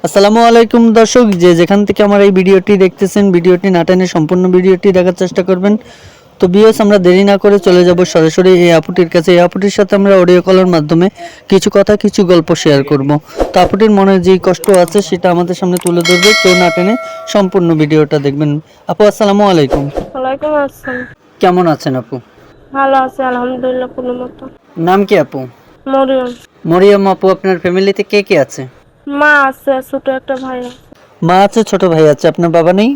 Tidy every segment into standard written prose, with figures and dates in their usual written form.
আসসালামু আলাইকুম দর্শক, যে যেখান থেকে আমার এই ভিডিওটি দেখতেছেন, ভিডিওটি না টেনে সম্পূর্ণ ভিডিওটি দেখার চেষ্টা করবেন। তো ভিউয়ার্স, আমরা দেরি না করে চলে যাব সরাসরি এই আপুটির কাছে। এই আপুটির সাথে আমরা অডিও কলের মাধ্যমে কিছু কথা কিছু গল্প শেয়ার করব। তো আপুটির মনে যে কষ্ট আছে সেটা আমাদের সামনে তুলে ধরবে, কেউ না টেনে সম্পূর্ণ ভিডিওটা দেখবেন। আপু আসসালামু আলাইকুম। ওয়ালাইকুম আসসালাম। কেমন আছেন আপু? ভালো আছে আলহামদুলিল্লাহ কোনো মতো। নাম কি আপু? মরিয়ম। মরিয়ম আপু, আপনার ফ্যামিলিতে কে কে আছে? মা আছে, ছোট একটা ভাই আছে। মা আছে, ছোট ভাই আছে, আপনার বাবা নেই?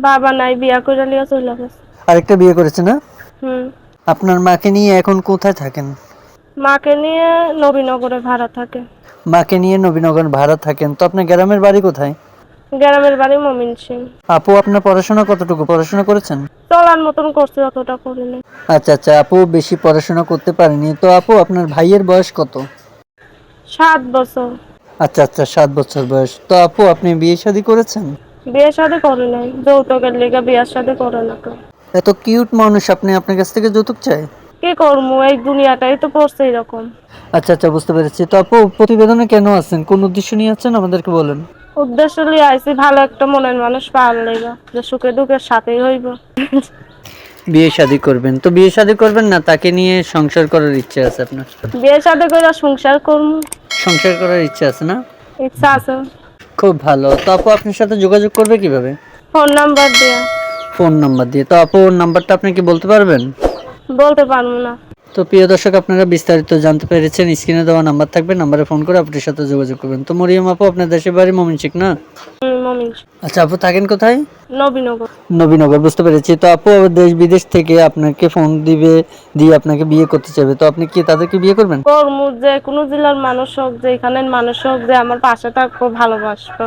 বাবা নাই, বিয়া করে লিয়া চলে গেছে। আরেকটা বিয়ে করেছে না? হুম। আপনার মাকে নিয়ে এখন কোথায় থাকেন? মাকে নিয়ে নবীনগরে ভাড়া থাকে। মাকে নিয়ে নবীনগর ভাড়া থাকেন। তো আপনার গ্রামের বাড়ি কোথায়? গ্রামের বাড়ি মমিনসিং। আপু, আপনার পড়াশোনা কতটুকু পড়াশোনা করেছেন? চলার মতন করছে, অতটা করিনি। আচ্ছা আচ্ছা, আপু বেশি পড়াশোনা করতে পারেনি। তো আপু, আপনার ভাইয়ের বয়স কত? 7 বছর। আচ্ছা আচ্ছা, 7 বছর বয়স। তো আপু, আপনি বিয়ে শাদী করেছেন? বিয়ে শাদী করে নাই, যৌতুকের লিগা বিয়ার শাদী করে না তো। এত কিউট মানুষ, আপনি আপনার কাছ থেকে যৌতুক চাই? কি করবো, এই দুনিয়াটাই তো পড়ছে এরকম। আচ্ছা আচ্ছা, বুঝতে পেরেছি। তো আপু, প্রতিবেদনে কেন আছেন, কোন উদ্দেশ্য নিয়ে আছেন আমাদেরকে বলেন। উদ্দেশ্য লিয়ে আইছি ভালো একটা মনের মানুষ পাওয়ার লেগা, যে সুখে দুঃখের সাথেই হইব। বিয়ে শাদী করবেন? তো বিয়ে শাদী করবেন না তাকে নিয়ে সংসার করার ইচ্ছে আছে আপনার? বিয়ে শাদী করে সংসার করবো, সংসার করার ইচ্ছে আছে না? ইচ্ছা আছে। খুব ভালো। তো আপু, আপনার সাথে যোগাযোগ করবে কিভাবে? ফোন নাম্বার দিয়া। ফোন নাম্বার দিয়ে? তো আপু, ওর নাম্বারটা আপনি কি বলতে পারবেন? বলতে পারবো না। তো প্রিয় দর্শক, আপনারা বিস্তারিত জানতে পেরেছেন। স্ক্রিনে দেওয়া নাম্বার থাকবে, নাম্বারে ফোন করে আপনার সাথে যোগাযোগ করবেন। তো মরিয়ম আপু, আপনার দেশের বাড়ি ময়মনসিংহ না? মমিনসিং। আচ্ছা আপু, থাকেন কোথায়? নবীনগর। নবীনগর, বুঝতে পেরেছি। তো আপু, দেশ বিদেশ থেকে আপনাকে ফোন দিবে, দিয়ে আপনাকে বিয়ে করতে চাইবে। তো আপনি কি তাদেরকে বিয়ে করবেন? কর্মু, যে কোনো জেলার মানুষ হোক, যে এখানের মানুষ হোক, যে আমার পাশে থাকবো, ভালোবাসবো।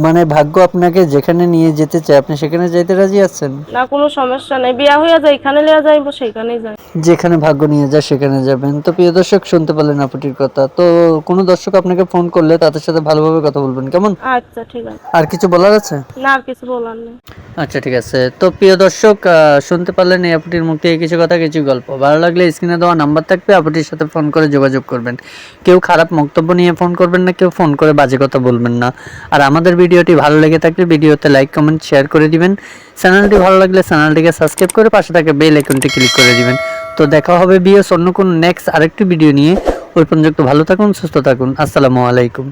মানে ভাগ্য আপনাকে যেখানে নিয়ে যেতে চায়, আপনি সেখানে যাইতে রাজি আছেন? না, কোনো সমস্যা নেই, বিয়া হইয়া যায় এখানে লিয়া যাইবো, সেইখানেই যাই। যেখানে ভাগ্য নিয়ে যায় সেখানে যাবেন। তো প্রিয় দর্শক, শুনতে পারলেন আপুটির কথা। তো কোনো দর্শক আপনাকে ফোন করলে তাদের সাথে ভালোভাবে কথা বলবেন, কেমন? আচ্ছা ঠিক আছে। আর কিছু বলার আছে? না, আর কিছু বলার নেই। আচ্ছা ঠিক আছে। তো প্রিয় দর্শক, শুনতে পারলেন এই আপুটির মুখ থেকে কিছু কথা কিছু গল্প। ভালো লাগলে স্ক্রিনে দেওয়া নাম্বার থাকবে, আপুটির সাথে ফোন করে যোগাযোগ করবেন। কেউ খারাপ বক্তব্য নিয়ে ফোন করবেন না, কেউ ফোন করে বাজে কথা বলবেন না। আর আমাদের ভিডিওটি ভালো লেগে থাকলে ভিডিওতে লাইক কমেন্ট শেয়ার করে দিবেন। চ্যানেলটি ভালো লাগলে চ্যানেলটিকে সাবস্ক্রাইব করে পাশে থাকা বেল আইকনটি ক্লিক করে দিবেন। তো দেখা হবে ভিউয়ার্স অন্য কোনো নেক্সট আরেকটি ভিডিও নিয়ে। ওই পর্যন্ত ভালো থাকুন, সুস্থ থাকুন। আসসালামু আলাইকুম।